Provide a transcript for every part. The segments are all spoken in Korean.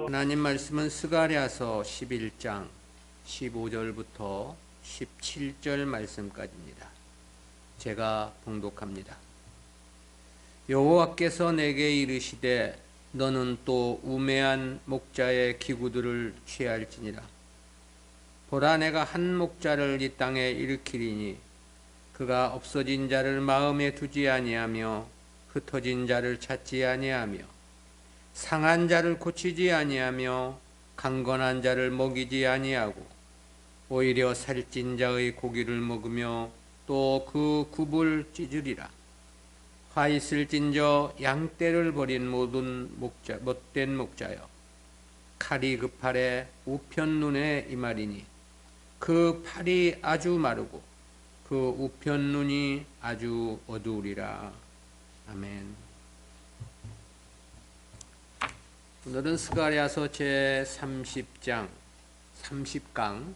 하나님 말씀은 스가랴서 11장 15절부터 17절 말씀까지입니다. 제가 봉독합니다. 여호와께서 내게 이르시되 너는 또 우매한 목자의 기구들을 취할지니라. 보라, 내가 한 목자를 이 땅에 일으키리니 그가 없어진 자를 마음에 두지 아니하며 흩어진 자를 찾지 아니하며 상한 자를 고치지 아니하며 강건한 자를 먹이지 아니하고 오히려 살찐 자의 고기를 먹으며 또 그 굽을 찢으리라. 화 있을진저 양떼를 버린 모든 못된 목자여, 칼이 그 팔에 우편 눈에 임하리니 그 팔이 아주 마르고 그 우편 눈이 아주 어두우리라. 아멘. 오늘은 스가랴서 제30장 30강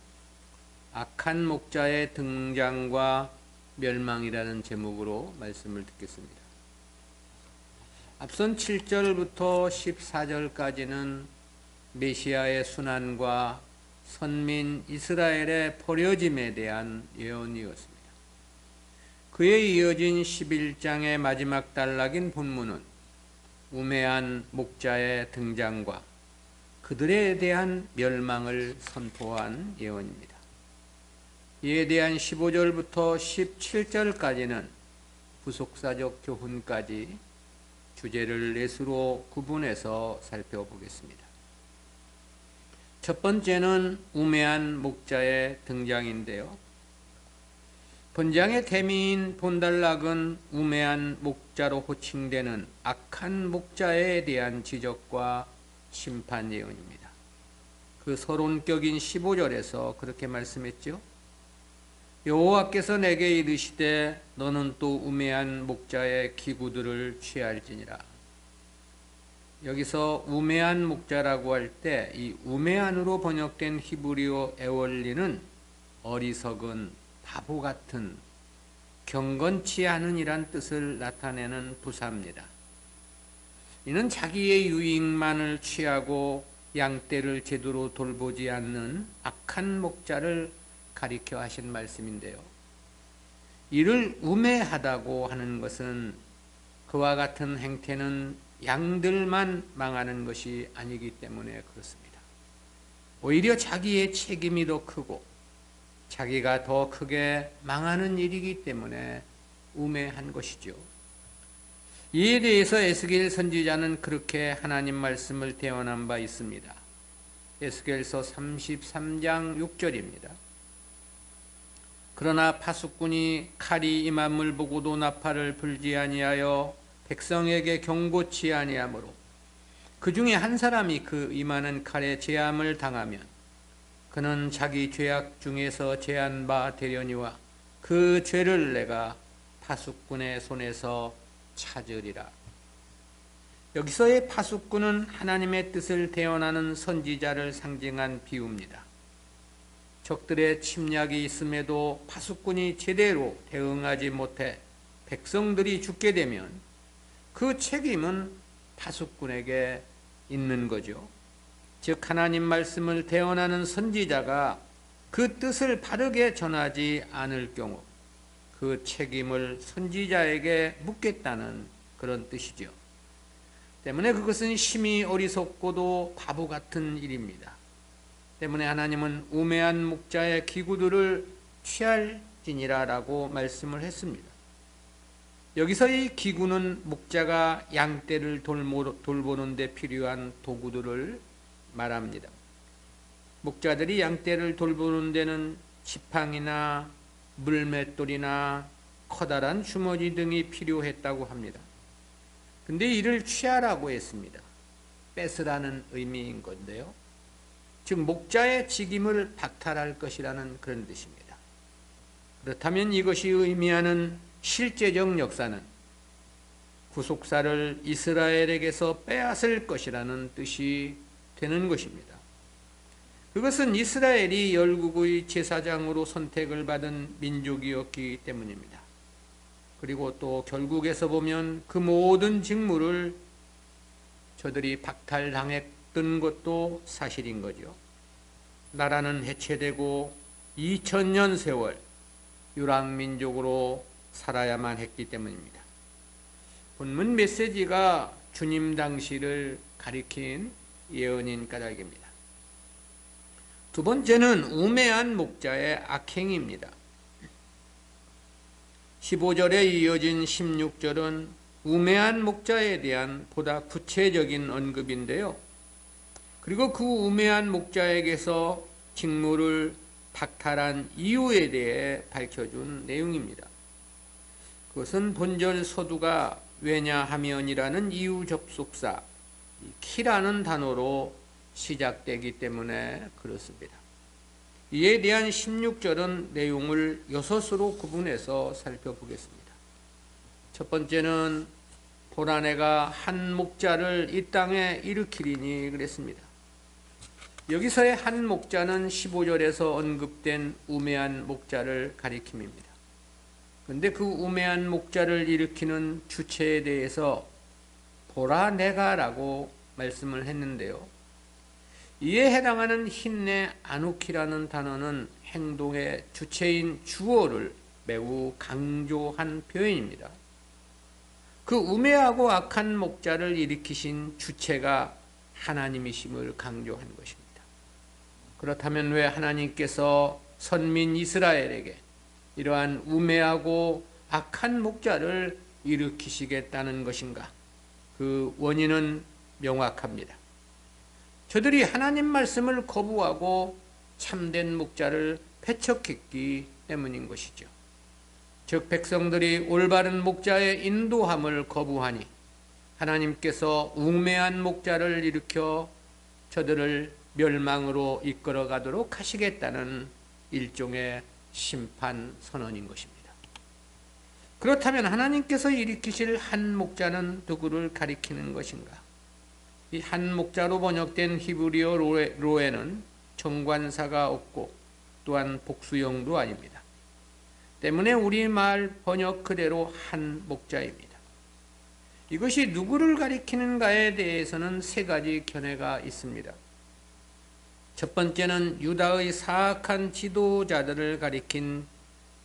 악한 목자의 등장과 멸망이라는 제목으로 말씀을 듣겠습니다. 앞선 7절부터 14절까지는 메시아의 순환과 선민 이스라엘의 버려짐에 대한 예언이었습니다. 그에 이어진 11장의 마지막 단락인 본문은 우매한 목자의 등장과 그들에 대한 멸망을 선포한 예언입니다. 이에 대한 15절부터 17절까지는 부속사적 교훈까지 주제를 넷으로 구분해서 살펴보겠습니다. 첫 번째는 우매한 목자의 등장인데요. 본장의 대미인 본단락은 우매한 목자로 호칭되는 악한 목자에 대한 지적과 심판 예언입니다. 그 서론격인 15절에서 그렇게 말씀했죠. 여호와께서 내게 이르시되 너는 또 우매한 목자의 기구들을 취할지니라. 여기서 우매한 목자라고 할 때 이 우매한으로 번역된 히브리어 에월리는 어리석은, 바보 같은, 경건치 않은 이란 뜻을 나타내는 부사입니다. 이는 자기의 유익만을 취하고 양떼를 제대로 돌보지 않는 악한 목자를 가리켜 하신 말씀인데요. 이를 우매하다고 하는 것은 그와 같은 행태는 양들만 망하는 것이 아니기 때문에 그렇습니다. 오히려 자기의 책임이 더 크고 자기가 더 크게 망하는 일이기 때문에 우매한 것이죠. 이에 대해서 에스겔 선지자는 그렇게 하나님 말씀을 대언한 바 있습니다. 에스겔서 33장 6절입니다. 그러나 파수꾼이 칼이 임함을 보고도 나팔을 불지 아니하여 백성에게 경고치 아니하므로 그 중에 한 사람이 그 임하는 칼에 제함을 당하면 그는 자기 죄악 중에서 제한 바 되려니와 그 죄를 내가 파수꾼의 손에서 찾으리라. 여기서의 파수꾼은 하나님의 뜻을 대언하는 선지자를 상징한 비유입니다. 적들의 침략이 있음에도 파수꾼이 제대로 대응하지 못해 백성들이 죽게 되면 그 책임은 파수꾼에게 있는 거죠. 즉 하나님 말씀을 대언하는 선지자가 그 뜻을 바르게 전하지 않을 경우 그 책임을 선지자에게 묻겠다는 그런 뜻이죠. 때문에 그것은 심히 어리석고도 바보 같은 일입니다. 때문에 하나님은 우매한 목자의 기구들을 취할지니라 라고 말씀을 했습니다. 여기서 이 기구는 목자가 양떼를 돌보는 데 필요한 도구들을 말합니다. 목자들이 양떼를 돌보는 데는 지팡이나 물맷돌이나 커다란 주머니 등이 필요했다고 합니다. 근데 이를 취하라고 했습니다. 뺏으라는 의미인 건데요. 즉 목자의 직임을 박탈할 것이라는 그런 뜻입니다. 그렇다면 이것이 의미하는 실제적 역사는 구속사를 이스라엘에게서 빼앗을 것이라는 뜻이 되는 것입니다. 그것은 이스라엘이 열국의 제사장으로 선택을 받은 민족이었기 때문입니다. 그리고 또 결국에서 보면 그 모든 직무를 저들이 박탈당했기 없던 것도 사실인 거죠. 나라는 해체되고 2000년 세월 유랑민족으로 살아야만 했기 때문입니다. 본문 메시지가 주님 당시를 가리킨 예언인 까닭입니다. 두 번째는 우매한 목자의 악행입니다. 15절에 이어진 16절은 우매한 목자에 대한 보다 구체적인 언급인데요. 그리고 그 우매한 목자에게서 직무를 박탈한 이유에 대해 밝혀준 내용입니다. 그것은 본절 서두가 왜냐하면이라는 이유 접속사 키라는 단어로 시작되기 때문에 그렇습니다. 이에 대한 16절은 내용을 6으로 구분해서 살펴보겠습니다. 첫 번째는 보라내가 한 목자를 이 땅에 일으키리니 그랬습니다. 여기서의 한 목자는 15절에서 언급된 우매한 목자를 가리킴입니다. 그런데 그 우매한 목자를 일으키는 주체에 대해서 보라내가라고 말씀을 했는데요. 이에 해당하는 힌내 아누키라는 단어는 행동의 주체인 주어를 매우 강조한 표현입니다. 그 우매하고 악한 목자를 일으키신 주체가 하나님이심을 강조한 것입니다. 그렇다면 왜 하나님께서 선민 이스라엘에게 이러한 우매하고 악한 목자를 일으키시겠다는 것인가? 그 원인은 명확합니다. 저들이 하나님 말씀을 거부하고 참된 목자를 배척했기 때문인 것이죠. 즉 백성들이 올바른 목자의 인도함을 거부하니 하나님께서 우매한 목자를 일으켜 저들을 멸망으로 이끌어가도록 하시겠다는 일종의 심판 선언인 것입니다. 그렇다면 하나님께서 일으키실 한 목자는 누구를 가리키는 것인가? 이 한 목자로 번역된 히브리어 로에는 정관사가 없고 또한 복수형도 아닙니다. 때문에 우리말 번역 그대로 한 목자입니다. 이것이 누구를 가리키는가에 대해서는 세 가지 견해가 있습니다. 첫 번째는 유다의 사악한 지도자들을 가리킨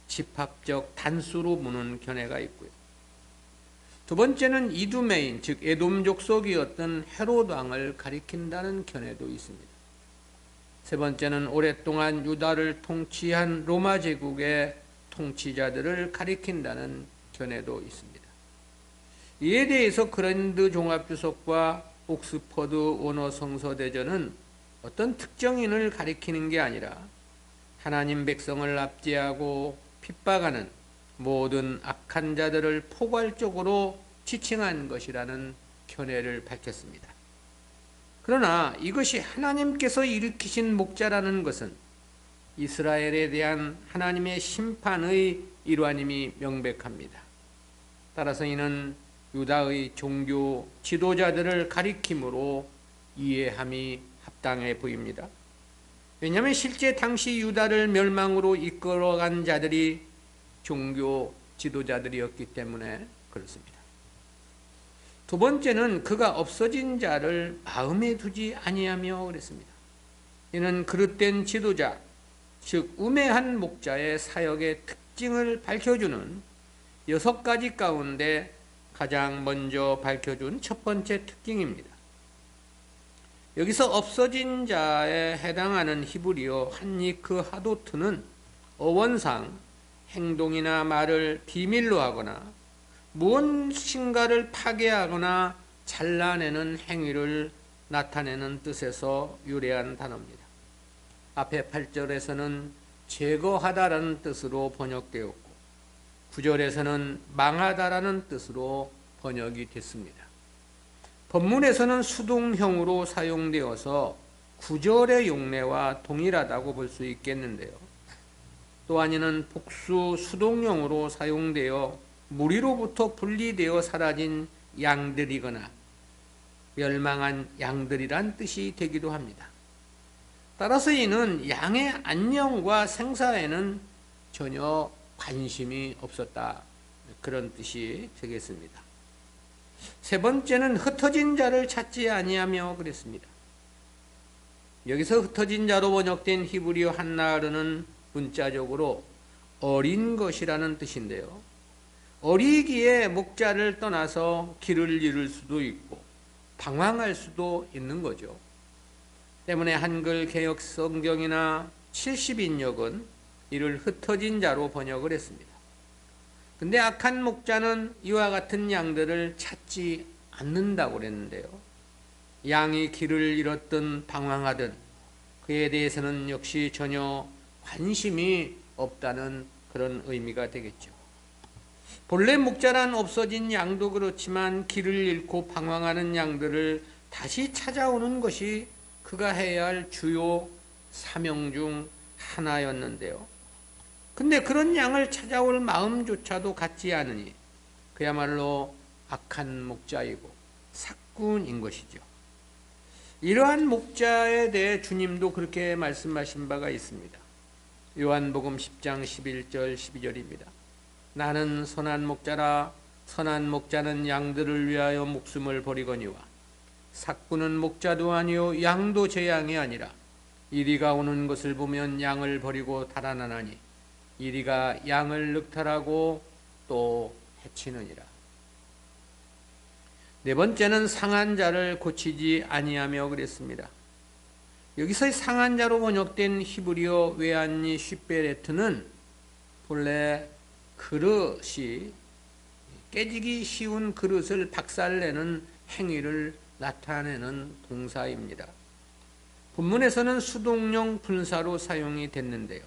집합적 단수로 보는 견해가 있고요. 두 번째는 이두메인, 즉 에돔 족속이었던 헤롯 왕을 가리킨다는 견해도 있습니다. 세 번째는 오랫동안 유다를 통치한 로마 제국의 통치자들을 가리킨다는 견해도 있습니다. 이에 대해서 그랜드 종합주석과 옥스퍼드 원어성서대전은 어떤 특정인을 가리키는 게 아니라 하나님 백성을 압제하고 핍박하는 모든 악한 자들을 포괄적으로 지칭한 것이라는 견해를 밝혔습니다. 그러나 이것이 하나님께서 일으키신 목자라는 것은 이스라엘에 대한 하나님의 심판의 일환임이 명백합니다. 따라서 이는 유다의 종교 지도자들을 가리킴으로 이해함이 합당해 보입니다. 왜냐하면 실제 당시 유다를 멸망으로 이끌어간 자들이 종교 지도자들이었기 때문에 그렇습니다. 두 번째는 그가 없어진 자를 마음에 두지 아니하며 그랬습니다. 이는 그릇된 지도자, 즉 우매한 목자의 사역의 특징을 밝혀주는 6가지 가운데 가장 먼저 밝혀준 첫 번째 특징입니다. 여기서 없어진 자에 해당하는 히브리어 한니크 하도트는 어원상 행동이나 말을 비밀로 하거나 무엇인가를 파괴하거나 잘라내는 행위를 나타내는 뜻에서 유래한 단어입니다. 앞에 8절에서는 제거하다라는 뜻으로 번역되었고 9절에서는 망하다라는 뜻으로 번역이 됐습니다. 본문에서는 수동형으로 사용되어서 9절의 용례와 동일하다고 볼 수 있겠는데요. 또한 이는 복수 수동형으로 사용되어 무리로부터 분리되어 사라진 양들이거나 멸망한 양들이란 뜻이 되기도 합니다. 따라서 이는 양의 안녕과 생사에는 전혀 관심이 없었다, 그런 뜻이 되겠습니다. 세 번째는 흩어진 자를 찾지 아니하며 그랬습니다. 여기서 흩어진 자로 번역된 히브리어 한나르는 문자적으로 어린 것이라는 뜻인데요. 어리기에 목자를 떠나서 길을 잃을 수도 있고 방황할 수도 있는 거죠. 때문에 한글 개역 성경이나 70인역은 이를 흩어진 자로 번역을 했습니다. 근데 악한 목자는 이와 같은 양들을 찾지 않는다고 그랬는데요. 양이 길을 잃었든 방황하든 그에 대해서는 역시 전혀 관심이 없다는 그런 의미가 되겠죠. 본래 목자란 없어진 양도 그렇지만 길을 잃고 방황하는 양들을 다시 찾아오는 것이 그가 해야 할 주요 사명 중 하나였는데요. 근데 그런 양을 찾아올 마음조차도 갖지 않으니 그야말로 악한 목자이고 사꾼인 것이죠. 이러한 목자에 대해 주님도 그렇게 말씀하신 바가 있습니다. 요한복음 10장 11절 12절입니다. 나는 선한 목자라. 선한 목자는 양들을 위하여 목숨을 버리거니와 사꾼은 목자도 아니요 양도 제 양이 아니라 이리가 오는 것을 보면 양을 버리고 달아나나니 이리가 양을 늑탈하고 또 해치느니라. 네 번째는 상한 자를 고치지 아니하며 그랬습니다. 여기서 상한 자로 번역된 히브리어 외안니 쉬베레트는 본래 그릇이 깨지기 쉬운 그릇을 박살내는 행위를 나타내는 동사입니다. 본문에서는 수동용 분사로 사용이 됐는데요.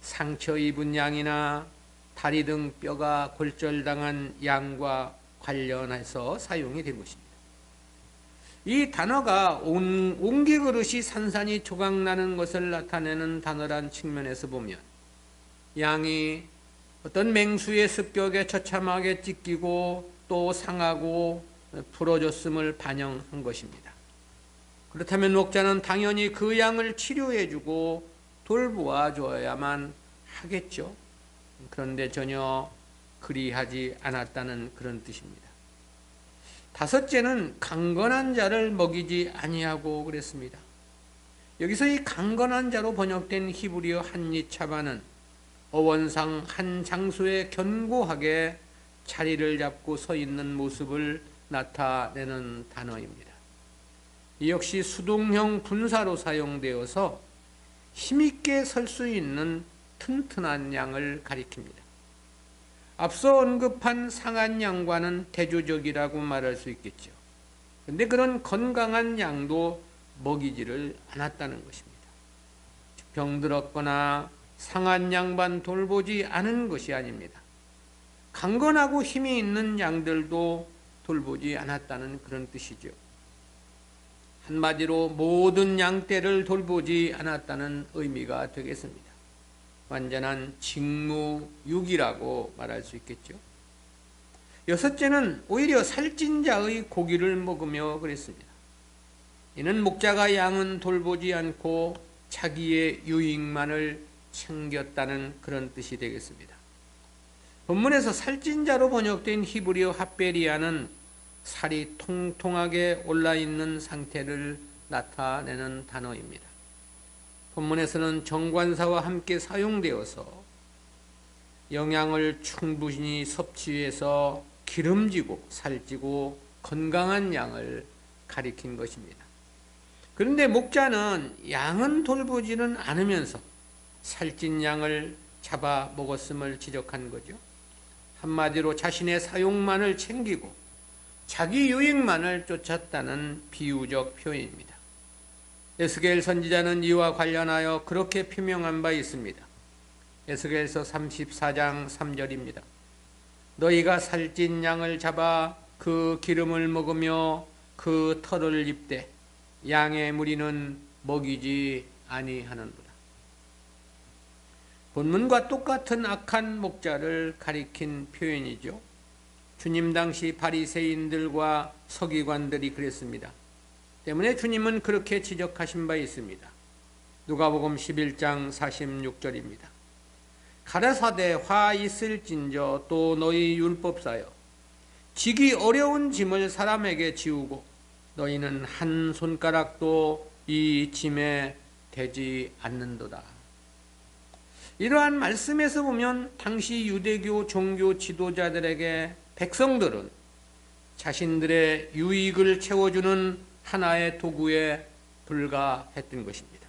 상처 입은 양이나 다리 등 뼈가 골절당한 양과 관련해서 사용이 된 것입니다. 이 단어가 옹기 그릇이 산산이 조각나는 것을 나타내는 단어란 측면에서 보면 양이 어떤 맹수의 습격에 처참하게 찢기고 또 상하고 부러졌음을 반영한 것입니다. 그렇다면 목자는 당연히 그 양을 치료해주고 돌보아 줘야만 하겠죠. 그런데 전혀 그리하지 않았다는 그런 뜻입니다. 다섯째는 강건한 자를 먹이지 아니하고 그랬습니다. 여기서 이 강건한 자로 번역된 히브리어 한니차바는 어원상 한 장소에 견고하게 자리를 잡고 서 있는 모습을 나타내는 단어입니다. 이 역시 수동형 분사로 사용되어서 힘있게 설 수 있는 튼튼한 양을 가리킵니다. 앞서 언급한 상한 양과는 대조적이라고 말할 수 있겠죠. 그런데 그런 건강한 양도 먹이지를 않았다는 것입니다. 병들었거나 상한 양반 돌보지 않은 것이 아닙니다. 강건하고 힘이 있는 양들도 돌보지 않았다는 그런 뜻이죠. 한마디로 모든 양떼를 돌보지 않았다는 의미가 되겠습니다. 완전한 직무유기라고 말할 수 있겠죠. 여섯째는 오히려 살찐 자의 고기를 먹으며 그랬습니다. 이는 목자가 양은 돌보지 않고 자기의 유익만을 챙겼다는 그런 뜻이 되겠습니다. 본문에서 살찐 자로 번역된 히브리어 핫베리아는 살이 통통하게 올라있는 상태를 나타내는 단어입니다. 본문에서는 정관사와 함께 사용되어서 영양을 충분히 섭취해서 기름지고 살찌고 건강한 양을 가리킨 것입니다. 그런데 목자는 양은 돌보지는 않으면서 살찐 양을 잡아 먹었음을 지적한 거죠. 한마디로 자신의 사용만을 챙기고 자기 유익만을 쫓았다는 비유적 표현입니다. 에스겔 선지자는 이와 관련하여 그렇게 표명한 바 있습니다. 에스겔서 34장 3절입니다. 너희가 살찐 양을 잡아 그 기름을 먹으며 그 털을 입되 양의 무리는 먹이지 아니하는도다. 본문과 똑같은 악한 목자를 가리킨 표현이죠. 주님 당시 바리새인들과 서기관들이 그랬습니다. 때문에 주님은 그렇게 지적하신 바 있습니다. 누가복음 11장 46절입니다. 가라사대 화 있을진저 또 너희 율법사여 지기 어려운 짐을 사람에게 지우고 너희는 한 손가락도 이 짐에 되지 않는도다. 이러한 말씀에서 보면 당시 유대교 종교 지도자들에게 백성들은 자신들의 유익을 채워주는 하나의 도구에 불과했던 것입니다.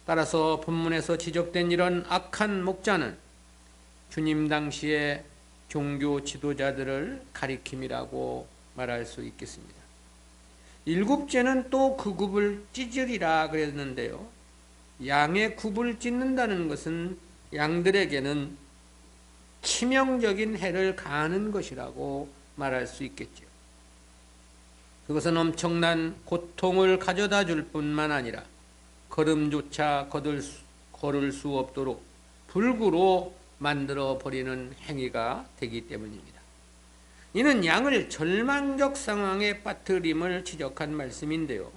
따라서 본문에서 지적된 이런 악한 목자는 주님 당시의 종교 지도자들을 가리킴이라고 말할 수 있겠습니다. 일곱째는 또 그 굽을 찢으리라 그랬는데요. 양의 굽을 찢는다는 것은 양들에게는 치명적인 해를 가하는 것이라고 말할 수 있겠죠. 그것은 엄청난 고통을 가져다 줄 뿐만 아니라 걸음조차 걸을 수 없도록 불구로 만들어 버리는 행위가 되기 때문입니다. 이는 양을 절망적 상황에 빠뜨림을 지적한 말씀인데요.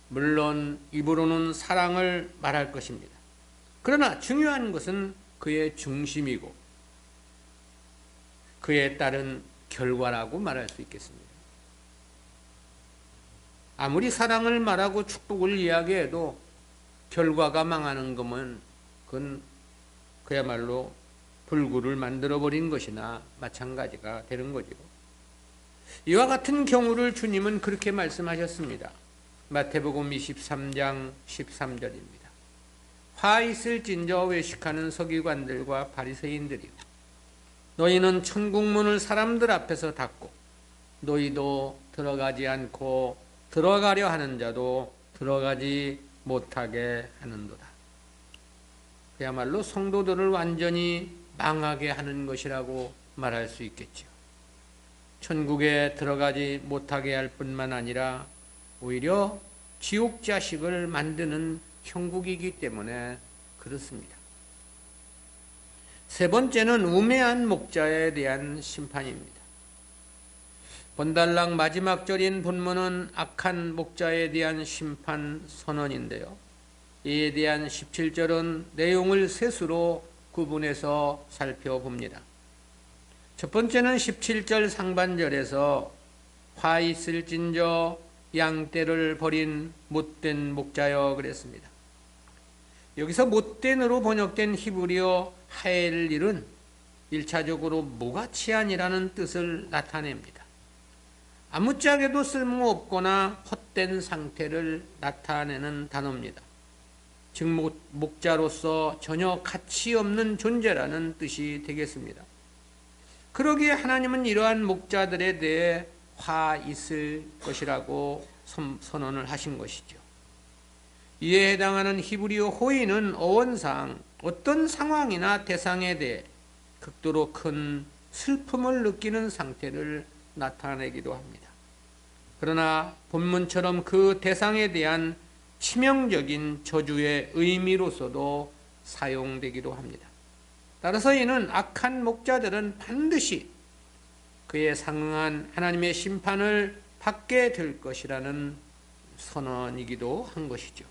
물론 입으로는 사랑을 말할 것입니다. 그러나 중요한 것은 그의 중심이고 그에 따른 결과라고 말할 수 있겠습니다. 아무리 사랑을 말하고 축복을 이야기해도 결과가 망하는 거면 그건 그야말로 불구를 만들어버린 것이나 마찬가지가 되는 거죠. 이와 같은 경우를 주님은 그렇게 말씀하셨습니다. 마태복음 23장 13절입니다. 화 있을진저 외식하는 서기관들과 바리새인들이요, 너희는 천국문을 사람들 앞에서 닫고 너희도 들어가지 않고 들어가려 하는 자도 들어가지 못하게 하는도다. 그야말로 성도들을 완전히 망하게 하는 것이라고 말할 수 있겠죠. 천국에 들어가지 못하게 할 뿐만 아니라 오히려 지옥 자식을 만드는 형국이기 때문에 그렇습니다. 세 번째는 우매한 목자에 대한 심판입니다. 본달랑 마지막 절인 본문은 악한 목자에 대한 심판 선언인데요. 이에 대한 17절은 내용을 셋으로 구분해서 살펴봅니다. 첫 번째는 17절 상반절에서 화 있을진저 양떼를 버린 못된 목자여 그랬습니다. 여기서 못된으로 번역된 히브리어 하엘일은 1차적으로 무가치한이라는 뜻을 나타냅니다. 아무짝에도 쓸모없거나 헛된 상태를 나타내는 단어입니다. 즉 목자로서 전혀 가치 없는 존재라는 뜻이 되겠습니다. 그러기에 하나님은 이러한 목자들에 대해 화 있을 것이라고 선언을 하신 것이죠. 이에 해당하는 히브리어 호의는 어원상 어떤 상황이나 대상에 대해 극도로 큰 슬픔을 느끼는 상태를 나타내기도 합니다. 그러나 본문처럼 그 대상에 대한 치명적인 저주의 의미로서도 사용되기도 합니다. 따라서 이는 악한 목자들은 반드시 그에 상응한 하나님의 심판을 받게 될 것이라는 선언이기도 한 것이죠.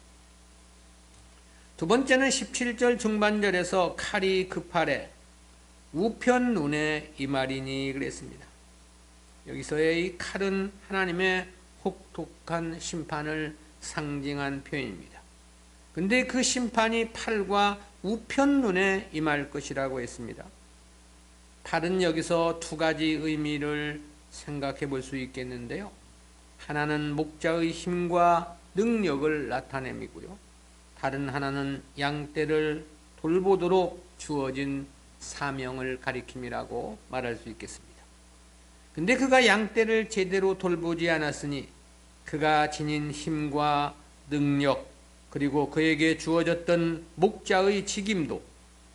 두 번째는 17절 중반절에서 칼이 그 팔에 우편 눈에 이 말이니 그랬습니다. 여기서의 이 칼은 하나님의 혹독한 심판을 상징한 표현입니다. 근데 그 심판이 팔과 우편 눈에 임할 것이라고 했습니다. 팔은 여기서 두 가지 의미를 생각해 볼 수 있겠는데요. 하나는 목자의 힘과 능력을 나타냄이고요. 다른 하나는 양떼를 돌보도록 주어진 사명을 가리킴이라고 말할 수 있겠습니다. 근데 그가 양떼를 제대로 돌보지 않았으니 그가 지닌 힘과 능력 그리고 그에게 주어졌던 목자의 직임도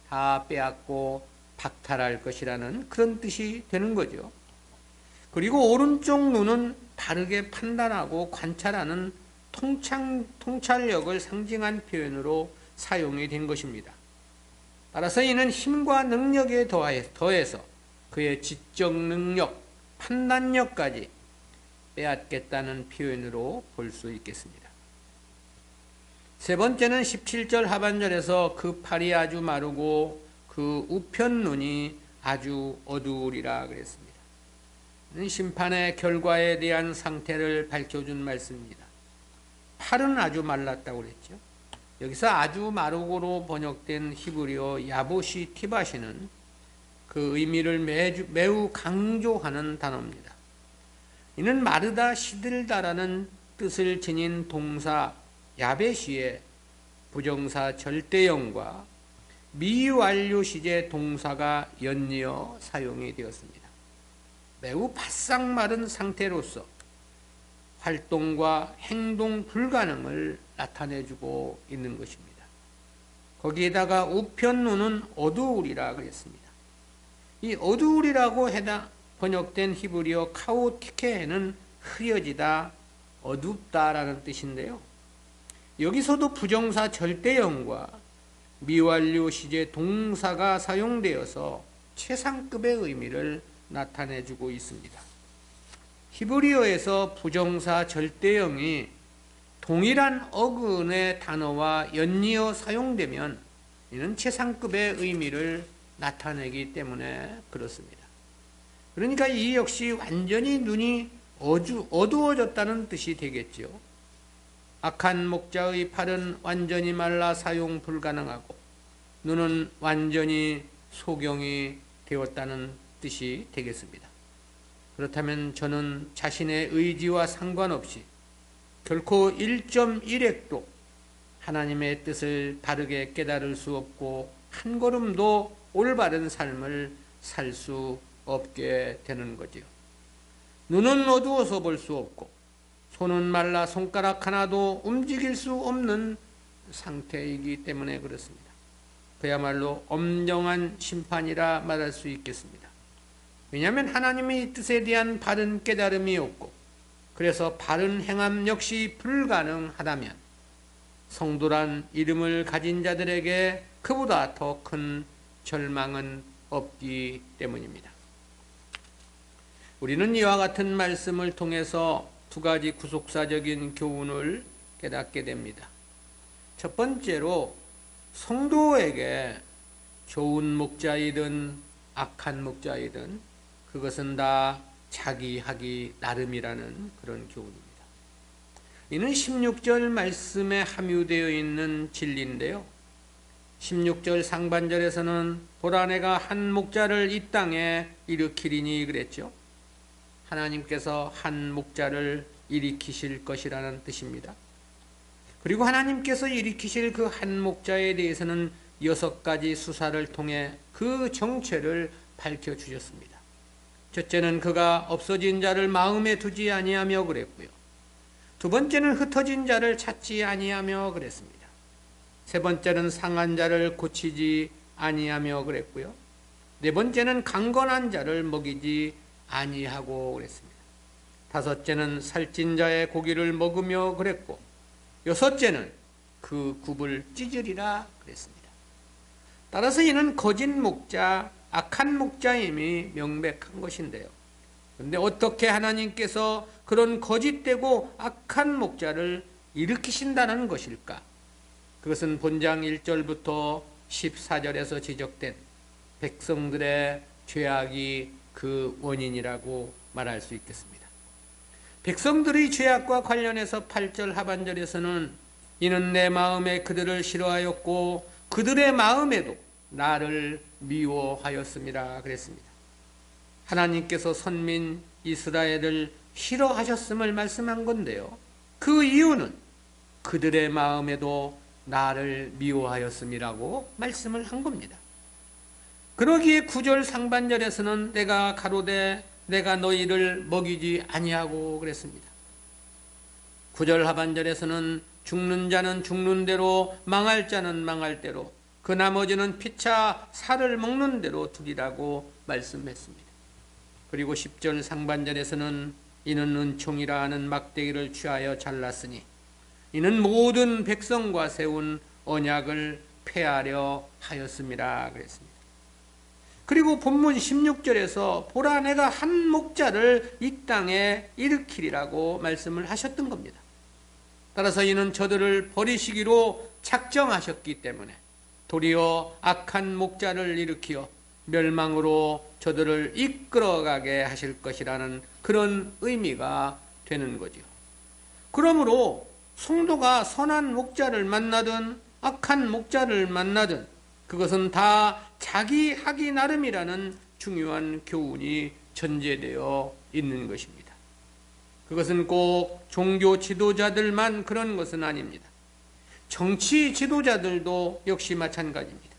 다 빼앗고 박탈할 것이라는 그런 뜻이 되는 거죠. 그리고 오른쪽 눈은 바르게 판단하고 관찰하는 통찰력을 상징한 표현으로 사용이 된 것입니다. 따라서 이는 힘과 능력에 더해서 그의 지적 능력, 판단력까지 빼앗겠다는 표현으로 볼 수 있겠습니다. 세 번째는 17절 하반절에서 그 팔이 아주 마르고 그 우편 눈이 아주 어두우리라 그랬습니다. 심판의 결과에 대한 상태를 밝혀준 말씀입니다. 팔은 아주 말랐다고 그랬죠. 여기서 아주 마르고로 번역된 히브리어 야보시 티바시는 그 의미를 매우 강조하는 단어입니다. 이는 마르다 시들다라는 뜻을 지닌 동사 야베시의 부정사 절대형과 미완료 시제 동사가 연이어 사용이 되었습니다. 매우 바싹 마른 상태로서 활동과 행동 불가능을 나타내주고 있는 것입니다. 거기에다가 우편눈은 어두우리라 그랬습니다. 이 어두우리라고 번역된 히브리어 카오티케는 흐려지다, 어둡다라는 뜻인데요. 여기서도 부정사 절대형과 미완료 시제 동사가 사용되어서 최상급의 의미를 나타내주고 있습니다. 히브리어에서 부정사 절대형이 동일한 어근의 단어와 연이어 사용되면 이는 최상급의 의미를 나타내기 때문에 그렇습니다. 그러니까 이 역시 완전히 눈이 어두워졌다는 뜻이 되겠죠. 악한 목자의 팔은 완전히 말라 사용 불가능하고 눈은 완전히 소경이 되었다는 뜻이 되겠습니다. 그렇다면 저는 자신의 의지와 상관없이 결코 1.1핵도 하나님의 뜻을 바르게 깨달을 수 없고 한 걸음도 올바른 삶을 살 수 없게 되는 거지요. 눈은 어두워서 볼 수 없고 손은 말라 손가락 하나도 움직일 수 없는 상태이기 때문에 그렇습니다. 그야말로 엄정한 심판이라 말할 수 있겠습니다. 왜냐하면 하나님의 뜻에 대한 바른 깨달음이 없고 그래서 바른 행함 역시 불가능하다면 성도란 이름을 가진 자들에게 그보다 더 큰 절망은 없기 때문입니다. 우리는 이와 같은 말씀을 통해서 두 가지 구속사적인 교훈을 깨닫게 됩니다. 첫 번째로 성도에게 좋은 목자이든 악한 목자이든 그것은 다 자기 하기 나름이라는 그런 교훈입니다. 이는 16절 말씀에 함유되어 있는 진리인데요. 16절 상반절에서는 보라 내가 한 목자를 이 땅에 일으키리니 그랬죠. 하나님께서 한 목자를 일으키실 것이라는 뜻입니다. 그리고 하나님께서 일으키실 그 한 목자에 대해서는 6가지 수사를 통해 그 정체를 밝혀주셨습니다. 첫째는 그가 없어진 자를 마음에 두지 아니하며 그랬고요. 두 번째는 흩어진 자를 찾지 아니하며 그랬습니다. 세 번째는 상한 자를 고치지 아니하며 그랬고요. 네 번째는 강건한 자를 먹이지 아니하고 그랬습니다. 다섯째는 살찐 자의 고기를 먹으며 그랬고 여섯째는 그 굽을 찢으리라 그랬습니다. 따라서 이는 거짓 목자, 악한 목자임이 명백한 것인데요. 그런데 어떻게 하나님께서 그런 거짓되고 악한 목자를 일으키신다는 것일까? 그것은 본장 1절부터 14절에서 지적된 백성들의 죄악이 그 원인이라고 말할 수 있겠습니다. 백성들의 죄악과 관련해서 8절 하반절에서는 이는 내 마음에 그들을 싫어하였고 그들의 마음에도 나를 미워하였음이라 그랬습니다. 하나님께서 선민 이스라엘을 싫어하셨음을 말씀한 건데요. 그 이유는 그들의 마음에도 나를 미워하였음이라고 말씀을 한 겁니다. 그러기에 9절 상반절에서는 내가 가로되 내가 너희를 먹이지 아니하고 그랬습니다. 9절 하반절에서는 죽는 자는 죽는 대로 망할 자는 망할 대로 그 나머지는 피차 살을 먹는 대로 두리라고 말씀했습니다. 그리고 10절 상반절에서는 이는 은총이라 하는 막대기를 취하여 잘랐으니 이는 모든 백성과 세운 언약을 폐하려 하였음이라 그랬습니다. 그리고 본문 16절에서 보라 내가 한 목자를 이 땅에 일으키리라고 말씀을 하셨던 겁니다. 따라서 이는 저들을 버리시기로 작정하셨기 때문에 도리어 악한 목자를 일으키어 멸망으로 저들을 이끌어가게 하실 것이라는 그런 의미가 되는 거죠. 그러므로 성도가 선한 목자를 만나든 악한 목자를 만나든 그것은 다 자기 하기 나름이라는 중요한 교훈이 전제되어 있는 것입니다. 그것은 꼭 종교 지도자들만 그런 것은 아닙니다. 정치 지도자들도 역시 마찬가지입니다.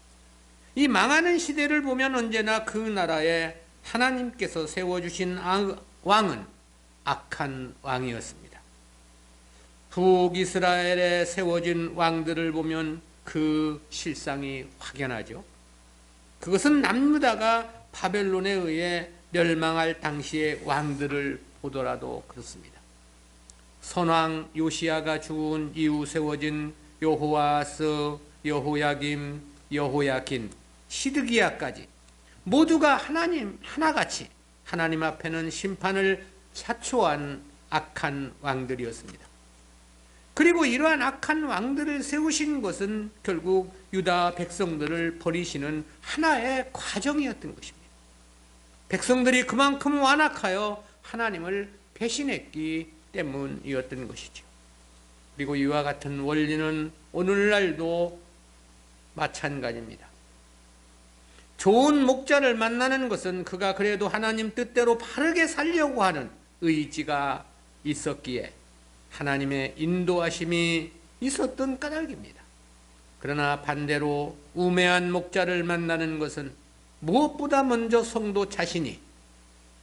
이 망하는 시대를 보면 언제나 그 나라에 하나님께서 세워주신 왕은 악한 왕이었습니다. 북이스라엘에 세워진 왕들을 보면 그 실상이 확연하죠. 그것은 남유다가 바벨론에 의해 멸망할 당시의 왕들을 보더라도 그렇습니다. 선왕 요시야가 죽은 이후 세워진 여호아스, 여호야김, 여호야킨, 시드기야까지 모두가 하나같이 하나님 앞에는 심판을 자초한 악한 왕들이었습니다. 그리고 이러한 악한 왕들을 세우신 것은 결국 유다 백성들을 버리시는 하나의 과정이었던 것입니다. 백성들이 그만큼 완악하여 하나님을 배신했기 때문이었던 것이죠. 그리고 이와 같은 원리는 오늘날도 마찬가지입니다. 좋은 목자를 만나는 것은 그가 그래도 하나님 뜻대로 바르게 살려고 하는 의지가 있었기에 하나님의 인도하심이 있었던 까닭입니다. 그러나 반대로 우매한 목자를 만나는 것은 무엇보다 먼저 성도 자신이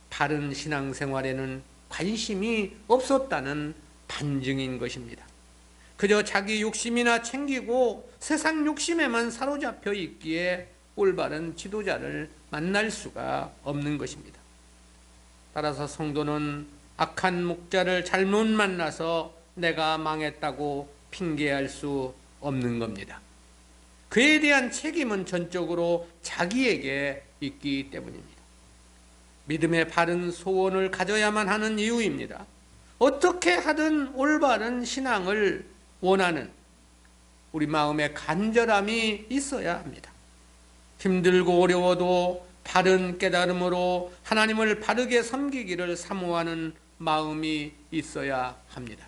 바른 신앙생활에는 관심이 없었다는 반증인 것입니다. 그저 자기 욕심이나 챙기고 세상 욕심에만 사로잡혀 있기에 올바른 지도자를 만날 수가 없는 것입니다. 따라서 성도는 악한 목자를 잘못 만나서 내가 망했다고 핑계할 수 없는 겁니다. 그에 대한 책임은 전적으로 자기에게 있기 때문입니다. 믿음의 바른 소원을 가져야만 하는 이유입니다. 어떻게 하든 올바른 신앙을 원하는 우리 마음의 간절함이 있어야 합니다. 힘들고 어려워도 바른 깨달음으로 하나님을 바르게 섬기기를 사모하는 마음이 있어야 합니다.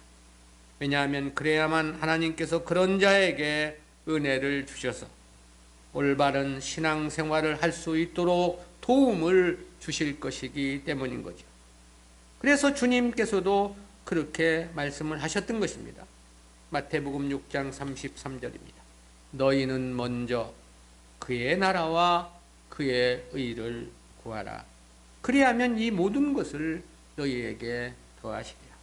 왜냐하면 그래야만 하나님께서 그런 자에게 은혜를 주셔서 올바른 신앙생활을 할 수 있도록 도움을 주실 것이기 때문인 거죠. 그래서 주님께서도 그렇게 말씀을 하셨던 것입니다. 마태복음 6장 33절입니다. 너희는 먼저 그의 나라와 그의 의를 구하라. 그리하면 이 모든 것을 너희에게 더하시리라.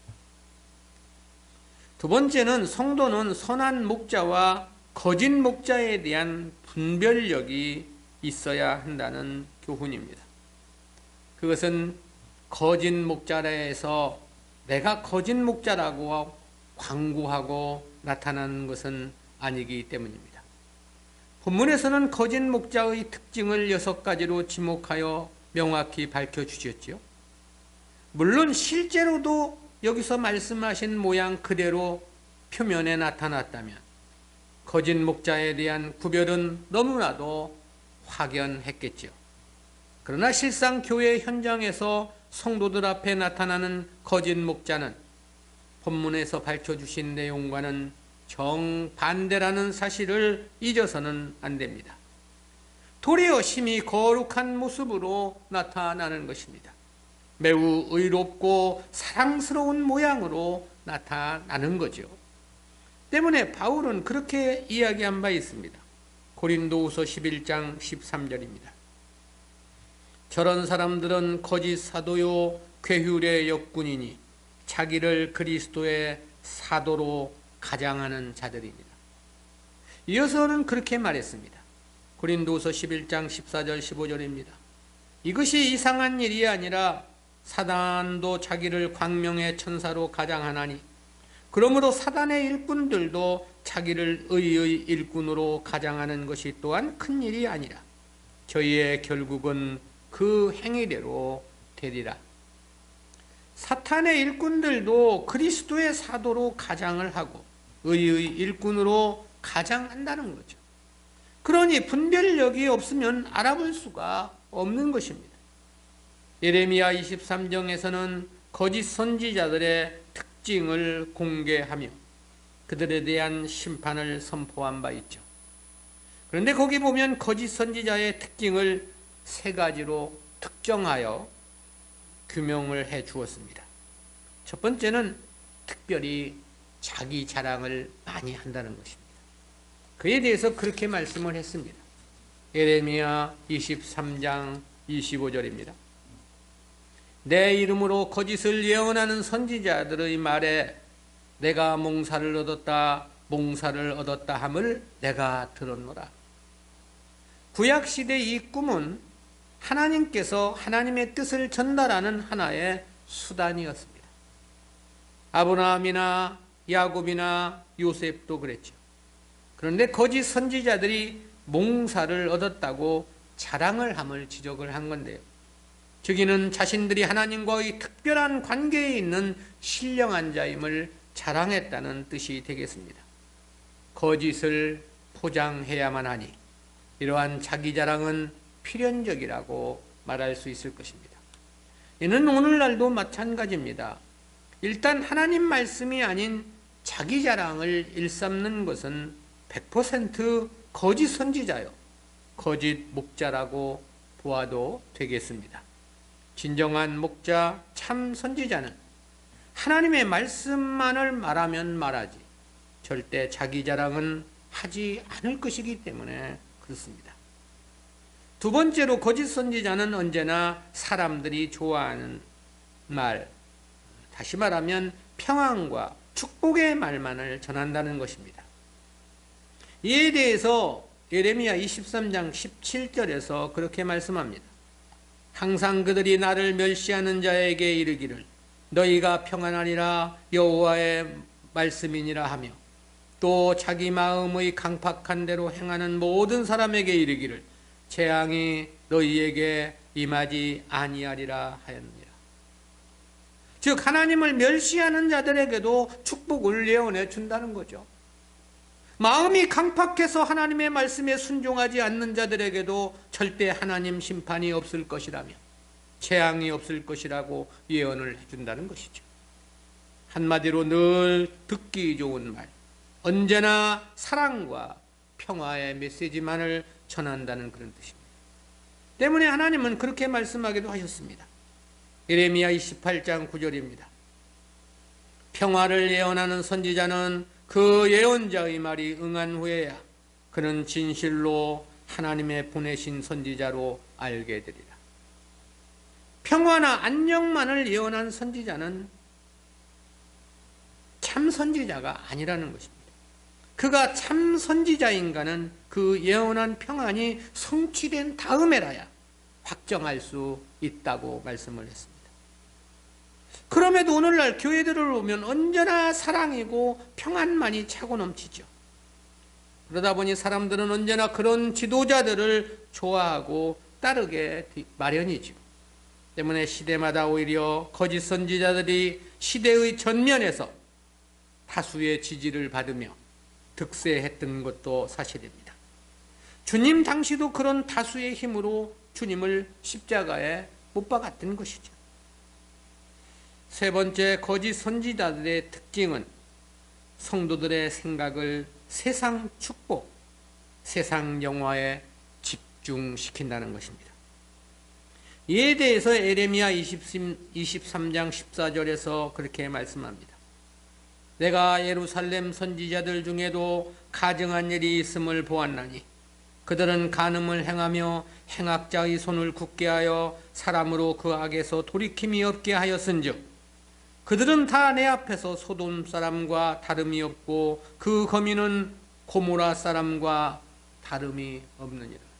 두 번째는 성도는 선한 목자와 거짓 목자에 대한 분별력이 있어야 한다는 교훈입니다. 그것은 거짓 목자라해서 내가 거짓 목자라고 광고하고 나타나는 것은 아니기 때문입니다. 본문에서는 거짓 목자의 특징을 6가지로 지목하여 명확히 밝혀주셨죠. 물론 실제로도 여기서 말씀하신 모양 그대로 표면에 나타났다면 거짓 목자에 대한 구별은 너무나도 확연했겠죠. 그러나 실상 교회 현장에서 성도들 앞에 나타나는 거짓 목자는 본문에서 밝혀주신 내용과는 정반대라는 사실을 잊어서는 안 됩니다. 도리어 심히 거룩한 모습으로 나타나는 것입니다. 매우 의롭고 사랑스러운 모양으로 나타나는 거죠. 때문에 바울은 그렇게 이야기한 바 있습니다. 고린도후서 11장 13절입니다. 저런 사람들은 거짓 사도요 괴휼의 역군이니 자기를 그리스도의 사도로 가장하는 자들입니다. 이어서는 그렇게 말했습니다. 고린도후서 11장 14절 15절입니다. 이것이 이상한 일이 아니라 사단도 자기를 광명의 천사로 가장하나니 그러므로 사단의 일꾼들도 자기를 의의 일꾼으로 가장하는 것이 또한 큰 일이 아니라 저희의 결국은 그 행위대로 되리라. 사탄의 일꾼들도 그리스도의 사도로 가장을 하고 의의 일꾼으로 가장한다는 거죠. 그러니 분별력이 없으면 알아볼 수가 없는 것입니다. 예레미야 23장에서는 거짓 선지자들의 특징을 공개하며 그들에 대한 심판을 선포한 바 있죠. 그런데 거기 보면 거짓 선지자의 특징을 세 가지로 특정하여 규명을 해 주었습니다. 첫 번째는 특별히 자기 자랑을 많이 한다는 것입니다. 그에 대해서 그렇게 말씀을 했습니다. 예레미야 23장 25절입니다. 내 이름으로 거짓을 예언하는 선지자들의 말에 내가 몽사를 얻었다 함을 내가 들었노라. 구약시대 이 꿈은 하나님께서 하나님의 뜻을 전달하는 하나의 수단이었습니다. 아브라함이나 야곱이나 요셉도 그랬죠. 그런데 거짓 선지자들이 몽사를 얻었다고 자랑을 함을 지적을 한 건데요. 즉 이는 자신들이 하나님과의 특별한 관계에 있는 신령한 자임을 자랑했다는 뜻이 되겠습니다. 거짓을 포장해야만 하니 이러한 자기 자랑은 필연적이라고 말할 수 있을 것입니다. 이는 오늘날도 마찬가지입니다. 일단 하나님 말씀이 아닌 자기 자랑을 일삼는 것은 100% 거짓 선지자요, 거짓 목자라고 보아도 되겠습니다. 진정한 목자, 참 선지자는 하나님의 말씀만을 말하면 말하지 절대 자기 자랑은 하지 않을 것이기 때문에 그렇습니다. 두 번째로 거짓 선지자는 언제나 사람들이 좋아하는 말, 다시 말하면 평안과 축복의 말만을 전한다는 것입니다. 이에 대해서 예레미야 23장 17절에서 그렇게 말씀합니다. 항상 그들이 나를 멸시하는 자에게 이르기를 너희가 평안하니라 여호와의 말씀이니라 하며 또 자기 마음의 강팍한 대로 행하는 모든 사람에게 이르기를 재앙이 너희에게 임하지 아니하리라 하였느니라. 즉 하나님을 멸시하는 자들에게도 축복을 예언해 준다는 거죠. 마음이 강팍해서 하나님의 말씀에 순종하지 않는 자들에게도 절대 하나님 심판이 없을 것이라며 재앙이 없을 것이라고 예언을 해준다는 것이죠. 한마디로 늘 듣기 좋은 말, 언제나 사랑과 평화의 메시지만을 전한다는 그런 뜻입니다. 때문에 하나님은 그렇게 말씀하기도 하셨습니다. 예레미야 28장 9절입니다. 평화를 예언하는 선지자는 그 예언자의 말이 응한 후에야 그는 진실로 하나님의 보내신 선지자로 알게 되리라. 평화나 안녕만을 예언한 선지자는 참 선지자가 아니라는 것입니다. 그가 참 선지자인가는 그 예언한 평안이 성취된 다음에라야 확정할 수 있다고 말씀을 했습니다. 그럼에도 오늘날 교회들을 보면 언제나 사랑이고 평안만이 차고 넘치죠. 그러다 보니 사람들은 언제나 그런 지도자들을 좋아하고 따르게 마련이죠. 때문에 시대마다 오히려 거짓 선지자들이 시대의 전면에서 다수의 지지를 받으며 득세했던 것도 사실입니다. 주님 당시도 그런 다수의 힘으로 주님을 십자가에 못 박았던 것이죠. 세 번째, 거짓 선지자들의 특징은 성도들의 생각을 세상 축복, 세상 영화에 집중시킨다는 것입니다. 이에 대해서 예레미야 23장 14절에서 그렇게 말씀합니다. 내가 예루살렘 선지자들 중에도 가증한 일이 있음을 보았나니 그들은 간음을 행하며 행악자의 손을 굳게 하여 사람으로 그 악에서 돌이킴이 없게 하였은즉 그들은 다 내 앞에서 소돔 사람과 다름이 없고 그 거민은 고모라 사람과 다름이 없느니라.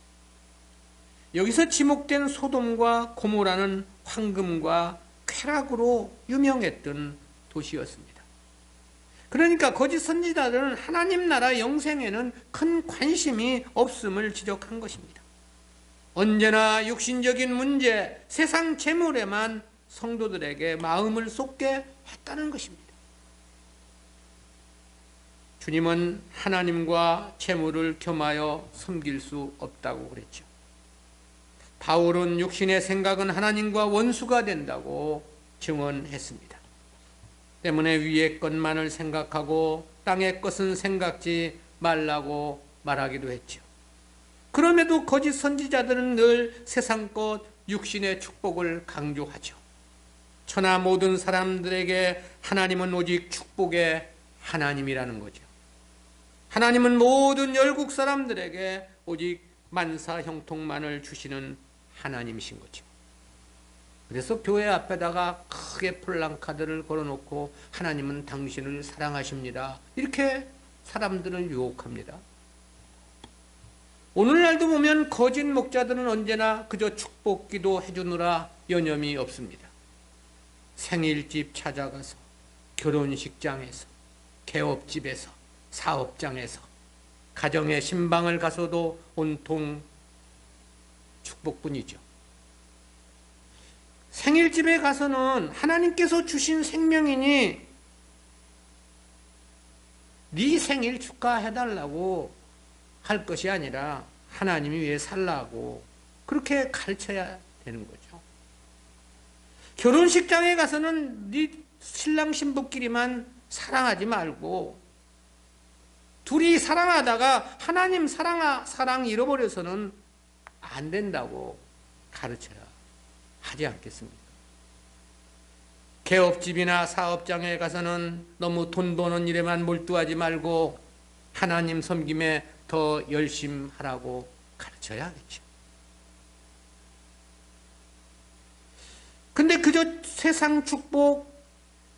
여기서 지목된 소돔과 고모라는 황금과 쾌락으로 유명했던 도시였습니다. 그러니까 거짓 선지자들은 하나님 나라 영생에는 큰 관심이 없음을 지적한 것입니다. 언제나 육신적인 문제, 세상 재물에만 성도들에게 마음을 쏟게 했다는 것입니다. 주님은 하나님과 재물을 겸하여 섬길 수 없다고 그랬죠. 바울은 육신의 생각은 하나님과 원수가 된다고 증언했습니다. 때문에 위의 것만을 생각하고 땅의 것은 생각지 말라고 말하기도 했죠. 그럼에도 거짓 선지자들은 늘 세상 것, 육신의 축복을 강조하죠. 천하 모든 사람들에게 하나님은 오직 축복의 하나님이라는 거죠. 하나님은 모든 열국 사람들에게 오직 만사 형통만을 주시는 하나님이신 거죠. 그래서 교회 앞에다가 크게 플랜카드를 걸어놓고 하나님은 당신을 사랑하십니다. 이렇게 사람들을 유혹합니다. 오늘날도 보면 거짓 목자들은 언제나 그저 축복기도 해주느라 여념이 없습니다. 생일집 찾아가서, 결혼식장에서, 개업집에서, 사업장에서, 가정의 신방을 가서도 온통 축복뿐이죠. 생일집에 가서는 하나님께서 주신 생명이니 네 생일 축하해달라고 할 것이 아니라 하나님이 위해 살라고 그렇게 가르쳐야 되는 거죠. 결혼식장에 가서는 네 신랑 신부끼리만 사랑하지 말고 둘이 사랑하다가 하나님 사랑 잃어버려서는 안 된다고 가르쳐야 하지 않겠습니까? 개업집이나 사업장에 가서는 너무 돈 버는 일에만 몰두하지 말고 하나님 섬김에 더 열심히 하라고 가르쳐야 하겠죠. 근데 그저 세상 축복,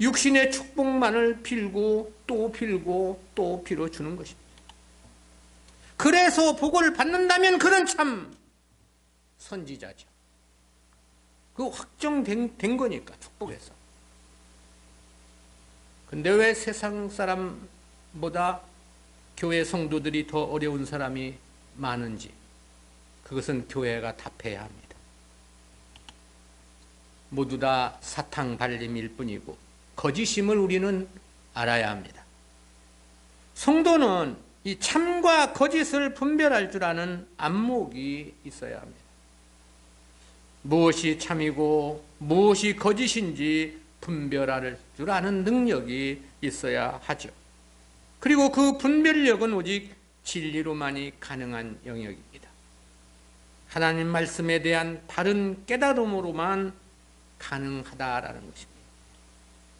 육신의 축복만을 빌고 또 빌고 또 빌어주는 것입니다. 그래서 복을 받는다면 그런 참 선지자죠. 그 확정된 거니까 축복에서. 근데 왜 세상 사람보다 교회 성도들이 더 어려운 사람이 많은지 그것은 교회가 답해야 합니다. 모두 다 사탕 발림일 뿐이고 거짓임을 우리는 알아야 합니다. 성도는 이 참과 거짓을 분별할 줄 아는 안목이 있어야 합니다. 무엇이 참이고 무엇이 거짓인지 분별할 줄 아는 능력이 있어야 하죠. 그리고 그 분별력은 오직 진리로만이 가능한 영역입니다. 하나님 말씀에 대한 바른 깨달음으로만 가능하다라는 것입니다.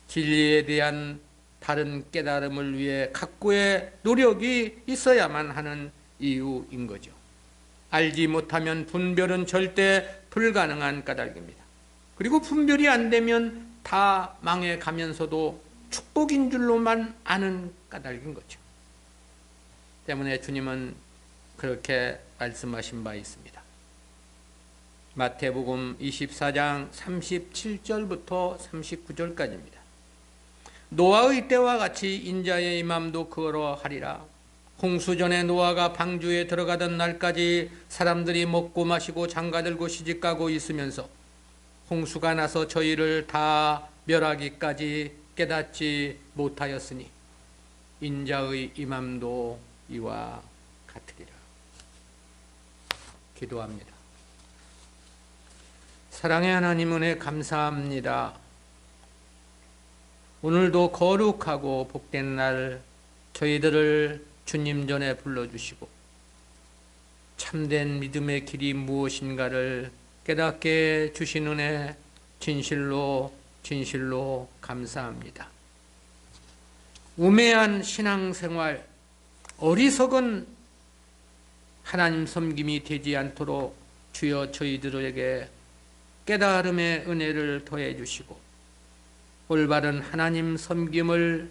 진리에 대한 바른 깨달음을 위해 각고의 노력이 있어야만 하는 이유인 거죠. 알지 못하면 분별은 절대 불가능한 까닭입니다. 그리고 분별이 안 되면 다 망해 가면서도 축복인 줄로만 아는 까닭인 거죠. 때문에 주님은 그렇게 말씀하신 바 있습니다. 마태복음 24장 37절부터 39절까지입니다. 노아의 때와 같이 인자의 임함도 그러하리라. 홍수전에 노아가 방주에 들어가던 날까지 사람들이 먹고 마시고 장가들고 시집가고 있으면서 홍수가 나서 저희를 다 멸하기까지 깨닫지 못하였으니 인자의 임함도 이와 같으리라. 기도합니다. 사랑의 하나님 은혜 감사합니다. 오늘도 거룩하고 복된 날 저희들을 주님 전에 불러주시고 참된 믿음의 길이 무엇인가를 깨닫게 주신 은혜 진실로 감사합니다. 우매한 신앙생활, 어리석은 하나님 섬김이 되지 않도록 주여 저희들에게 깨달음의 은혜를 더해 주시고 올바른 하나님 섬김을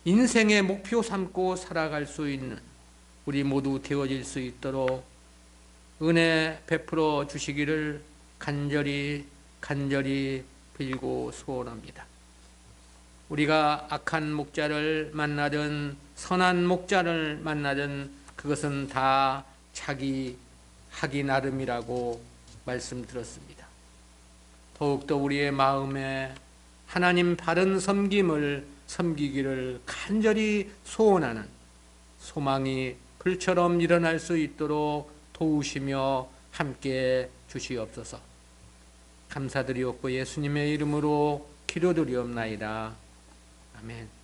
인생의 목표 삼고 살아갈 수 있는 우리 모두 되어질 수 있도록 은혜 베풀어 주시기를 간절히 빌고 소원합니다. 우리가 악한 목자를 만나든 선한 목자를 만나든 그것은 다 자기 하기 나름이라고 말씀드렸습니다. 더욱더 우리의 마음에 하나님 바른 섬김을 섬기기를 간절히 소원하는 소망이 불처럼 일어날 수 있도록 도우시며 함께 주시옵소서. 감사드리옵고 예수님의 이름으로 기도드리옵나이다. 아멘.